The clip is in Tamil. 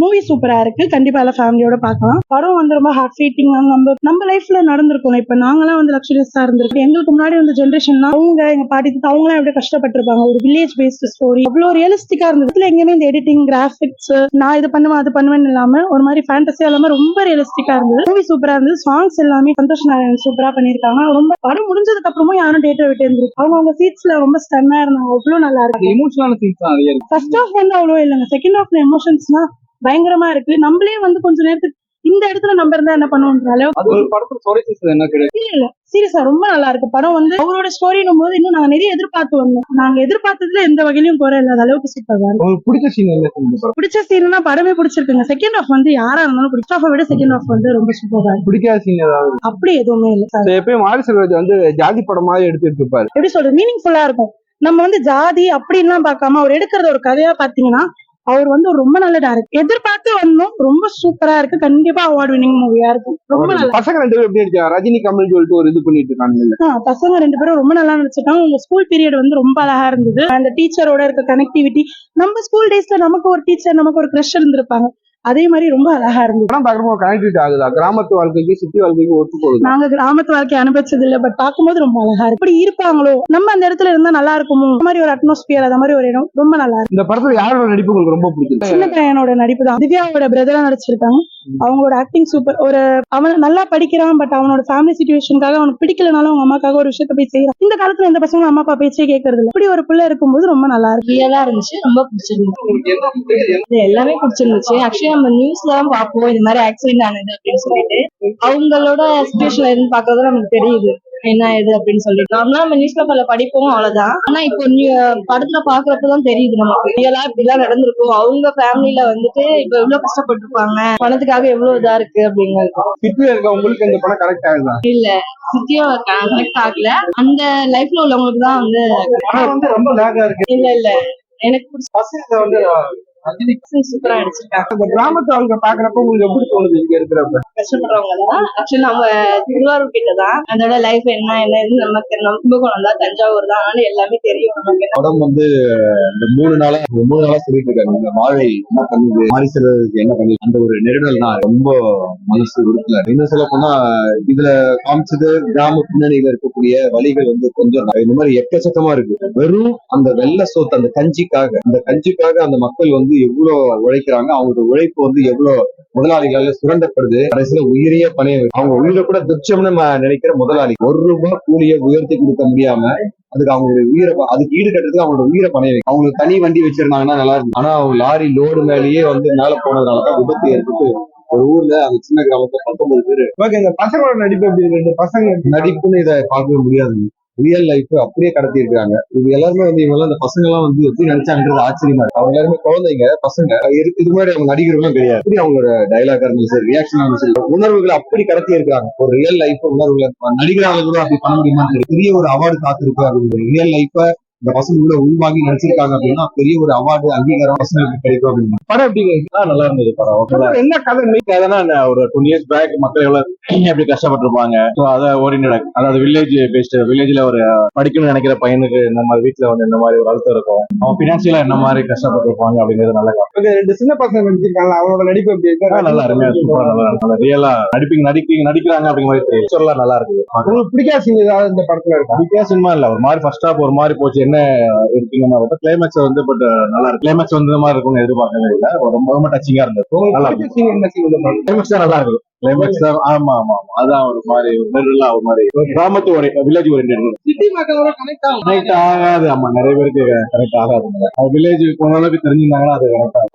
மூவி சூப்பரா இருக்கு, கண்டிப்பா எல்லாம் ஃபேமிலியோட பார்க்கலாம். படம் வந்து ரொம்ப ஹார்ட் ஃபீட்டிங்கா நம்ம லைஃப்ல நடந்திருக்கோம். இப்ப நாங்களாம் வந்து லக்ஸரியஸா இருந்திருக்கு, எங்களுக்கு முன்னாடி வந்து ஜென்ரேஷன் அவங்க எங்க பாட்டி அவங்க எல்லாம் எப்படி கஷ்டப்பட்டிருப்பாங்க. ஒரு வில்லேஜ் பேஸ்ட் ஸ்டோரி அவ்வளவு ரியலிஸ்டிக்கா இருந்தது. எங்கேயுமே இந்த எடிட்டிங் கிராபிக்ஸ் நான் இது பண்ணுவேன் அது பண்ணுவேன்னு இல்லாம ஒரு மாதிரி ஃபேண்டஸியா இல்லாம ரொம்ப ரியலிஸ்டிக்கா இருந்தது. மூவி சூப்பரா இருந்தது. சாங்ஸ் எல்லாமே சந்தோஷ் நாராயணன் சூப்பரா பண்ணிருக்காங்க. ரொம்ப படம் முடிஞ்சதுக்கு அப்புறமும் யாரும் டேட்டா விட்டு இருந்திருக்கு. அவங்க சீட்ஸ்ல ரொம்ப ஸ்டன்னா இருந்தாங்க. அவ்வளவு நல்லா இருக்கு. எமோஷனலான சீன்ஸ் நிறைய இருக்கு. ஃபர்ஸ்ட் ஹாஃப் வந்து அவ்வளவு இல்லைங்க, செகண்ட் ஹாஃப்ல எமோஷன்ஸ்லாம் பயங்கரமா இருக்கு. நம்மளே வந்து கொஞ்ச நேரத்துக்கு இந்த இடத்துல நம்ம இருந்தா என்ன பண்ணுவோன்ற அளவுக்கு அது ஒரு படத்துல ஸ்டோரிஸ் என்ன கிடையாது. இல்ல சீரியஸா ரொம்ப நல்லா இருக்கு படம். வந்து அவரோட ஸ்டோரினும் போது இன்னும் நாங்க நிறைய எதிர்பார்த்து வந்தோம். நாங்க எதிர்பார்த்ததுல எந்த வகையிலும் குறை இல்லாத அளவுக்கு சூப்பரா இருக்கு. உங்களுக்கு பிடிச்ச சீன் என்ன? பிடிச்ச சீன்னா படமே பிடிச்சிருக்குங்க. செகண்ட் ஹாஃப் வந்து யாரா இருந்தாலும் ஃபர்ஸ்ட் ஹாஃபை விட செகண்ட் ஹாஃப் வந்து ரொம்ப சூப்பரா இருக்கு. பிடிக்காத சீன் ஏதாவது? அப்படி எதுவுமே இல்ல. எப்பயும் மாரி செல்வராஜ் வந்து ஜாதி படம் மாதிரி எடுத்துட்டு இருப்பாரு. எப்படி சொல்றது, மீனிங்ஃபுல்லா இருக்கும். நம்ம வந்து ஜாதி அப்படின்லாம் பார்க்காம அவர் எடுக்கிறத ஒரு கதையா பாத்தீங்கன்னா அவர் வந்து ரொம்ப நல்ல டைரக்டர். எதிர்பார்த்து வந்தோம், ரொம்ப சூப்பரா இருக்கு. கண்டிப்பா அவார்ட் வின்னிங் மூவியா இருக்கும். ரொம்ப நல்லா. பசங்க ரெண்டு பேரும் எப்படி நடிச்சாங்க? ரஜினி கமல் சொல்லிட்டு ஒரு இது பண்ணிட்டு இருக்காங்க. பசங்க ரெண்டு பேரும் ரொம்ப நல்லா நடிச்சிருக்காங்க. உங்க ஸ்கூல் பீரியட் வந்து ரொம்ப அழகா இருந்தது. அந்த டீச்சரோட இருக்க கனெக்டிவிட்டி, நம்ம ஸ்கூல் டேஸ்ல நமக்கு ஒரு டீச்சர், நமக்கு ஒரு கிரஷ் இருந்திருப்பாங்க, அதே மாதிரி ரொம்ப அழகா இருந்தது. கனெக்டிவிட்டி ஆகுதா? கிராமத்து வாழ்க்கைக்கு சிட்டி வாழ்க்கைக்கு ஒத்து போகுது. நாங்க கிராமத்து வாழ்க்கை அனுபவிச்சது இல்ல, பட் பார்க்கும்போது ரொம்ப அழகா இருக்கு. இப்படி இருப்பாங்களோ, நம்ம அந்த இடத்துல இருந்தா நல்லா இருக்குமோ, அந்த மாதிரி ஒரு அட்மாஸ்பியர், அந்த மாதிரி ஒரு இடம் ரொம்ப நல்லா இருக்கு. இந்த படத்துல யாரோட நடிப்பு உங்களுக்கு ரொம்ப பிடிக்கும்? சின்ன பையனோட நடிப்பு தான். திவ்யாவோட பிரதரா நடிச்சிருக்காங்க. அவங்களோட ஆக்டிங் சூப்பர். ஒரு அவன் நல்லா படிக்கிறான், பட் அவனோட ஃபேமிலி சிச்சுவேஷனுக்காக அவனுக்கு பிடிக்கலனாலும் அவங்க அம்மாக்காக ஒரு விஷயத்த போய் செய்யறான். இந்த காலத்துல எந்த பசங்களும் அம்மா அப்பா பேச்சே கேட்கறது இல்ல. இப்படி ஒரு பிள்ளை இருக்கும்போது ரொம்ப நல்லா இருக்கு. ரியலா இருந்துச்சு, ரொம்ப பிடிச்சிருந்துச்சு. எல்லாமே பிடிச்சிருந்துச்சு. ஆக்சுவலி நம்ம நியூஸ்ல தான் பார்ப்போம் இந்த மாதிரி ஆக்சிடென்ட் ஆனது அப்படின்னு சொல்லிட்டு, அவங்களோட சிச்சுவேஷன்ல இருந்து பார்க்கறது நமக்கு தெரியுது என்ன இது அப்படின்னு சொல்லிட்டு. நார்மலா நம்ம நியூஸ் பேப்பர்ல படிப்போம் அவ்வளவுதான். ஆனா இப்போ படத்துல பாக்குறப்பதான் தெரியுது நமக்கு ரியலா இப்படிலாம் நடந்திருக்கும். அவங்க ஃபேமிலில வந்துட்டு இப்ப எவ்வளவு கஷ்டப்பட்டிருப்பாங்க, பணத்துக்காக எவ்வளவு இதா இருக்கு அப்படிங்கிறது. உங்களுக்கு இந்த படம் கரெக்ட் ஆகுதா? இல்ல, சித்தியும் கனெக்ட் ஆகல. அந்த லைஃப்ல உள்ளவங்களுக்கு தான் வந்து ரொம்ப லேகா இருக்கு. இல்ல எனக்கு பிடிச்ச சூப்பரா அடிச்சிருக்காங்க. அந்த கிராமத்து அவங்க பாக்குறப்ப உங்களுக்கு எப்படி தோணுது? இங்க இருக்கிறப்ப கஷ்டப்படுறவங்க தான். ஆக்சுவலி நம்ம திருவாரூர் கிட்ட தான், அதோட லைஃப் என்ன நமக்கு கும்பகோணம் தான், தஞ்சாவூர் தான், அதனால எல்லாமே தெரியும் நமக்கு. படம் வந்து இந்த மூணு நாளா சொல்லிட்டு இருக்காங்க. இந்த வாழை என்ன பண்ணுது, மாரி செல்வராஜ் என்ன பண்ணுது, அந்த ஒரு நெருடல் தான் ரொம்ப மனசு உறுத்தல. இன்னும் சொல்ல போனா இதுல காமிச்சது கிராம பின்னணியில இருக்கக்கூடிய வழிகள் வந்து கொஞ்சம் இந்த மாதிரி எக்கச்சக்கமா இருக்கு. வெறும் அந்த வெள்ளை சோத்து, அந்த கஞ்சிக்காக அந்த மக்கள் வந்து எவ்வளவு உழைக்கிறாங்க, அவங்களோட உழைப்பு வந்து எவ்வளவு முதலாளிகளால சுரண்டப்படுது. கடைசியில உயிரையே பணைய அவங்க உயிரை கூட துச்சம்னு நினைக்கிற முதலாளி 1 ரூபாய் கூலியை உயர்த்தி கொடுக்க முடியாம அதுக்கு அவங்களுடைய உயிரை, அதுக்கு ஈடு கட்டுறதுக்கு அவங்களோட உயிரை பணைய அவங்களுக்கு தனி வண்டி வச்சிருந்தாங்கன்னா நல்லா இருக்கும். ஆனா அவங்க லாரி லோடு மேலேயே வந்து மேல போனதுனாலதான் விபத்து ஏற்பட்டு ஒரு ஊர்ல அந்த சின்ன கிராமத்துல 19 பேரு. இந்த பசங்களோட நடிப்பு எப்படி இருக்கு? பசங்க நடிப்புன்னு இதை பார்க்கவே முடியாது. ரியல் லைஃப் அப்படியே கடத்தி இருக்காங்க. இது எல்லாருமே வந்து இவங்க இந்த பசங்க எல்லாம் வந்து எப்படி நடிச்சாங்கன்றது ஆச்சரியமா இருக்கு. அவங்க எல்லாருமே குழந்தைங்க, பசங்க. இது மாதிரி அவங்க நடிகர்களும் கிடையாது. அப்படி அவங்களோட டைலாக் இருந்தாலும் சரி, ரியாக்ஷன் ஆனாலும் சரி, உணர்வுகளை அப்படி கடத்தி இருக்காங்க. ஒரு ரியல் லைஃப் உணர்வுகளை நடிகரால கூட அப்படி பண்ண முடியுமா? பெரிய ஒரு அவார்டு காத்திருக்கு. அது ரியல் லைஃப இந்த பசங்க கூட உள்வாங்கி நடிச்சிருக்காங்க அப்படின்னா பெரிய ஒரு அவார்டு அங்கீகாரம் பசங்களுக்கு கிடைக்கும் அப்படின்னு. படம் எப்படி நல்லா இருந்தது படம். என்ன கதை? ஒரு 2 years பேக் மக்கள் எப்படி கஷ்டப்பட்டிருப்பாங்க, அதை ஓரியன்டட். அதாவது வில்லேஜ்ல ஒரு படிக்கணும்னு நினைக்கிற பையனுக்கு இந்த மாதிரி வீட்டுல வந்து இந்த மாதிரி ஒரு அழுத்தம் இருக்கும், அவன் பினான்சியலா என்ன மாதிரி கஷ்டப்பட்டிருப்பாங்க அப்படிங்கிறது நல்லா. 2 சின்ன பசங்க நடிச்சிருக்காங்க, அவங்களோட நடிப்பு எப்படி இருக்கு? நல்லா அருமையா சூப்பரா நல்லா ரியலா நடிக்கிறாங்க அப்படிங்கிற மாதிரி நல்லா இருக்குது. உங்களுக்கு பிடிக்காத சீன் ஏதாவது இந்த படத்துல இருக்கு? பிடிக்காத சினிமா இல்ல, ஒரு மாதிரி ஃபர்ஸ்ட் ஹாஃப் ஒரு மாதிரி போச்சு. என்ன இருக்கீங்கன்னா கிளைமேக்ஸ் வந்து பட் நல்லா இருக்கு. கிளைமேக்ஸ் வந்து இந்த மாதிரி இருக்கும்னு எதிர்பார்க்கவே இல்லை. ரொம்ப டச்சிங்கா இருந்தது. நல்லா இருக்கு. கிளைமேக்ஸ் தான் நல்லா இருக்கு. கிளைமேக்ஸ் தான். ஆமா அதான் ஒரு மாதிரி ஒரு மாதிரி கிராமத்து ஒரு வில்லேஜ் ஓரியன்டட். சிட்டி மக்களோட கனெக்ட் ஆகாது. ஆமா, நிறைய பேருக்கு கனெக்ட் ஆகாது. வில்லேஜ் போன அளவுக்கு தெரிஞ்சிருந்தாங்கன்னா அது கனெக்ட் ஆகும்.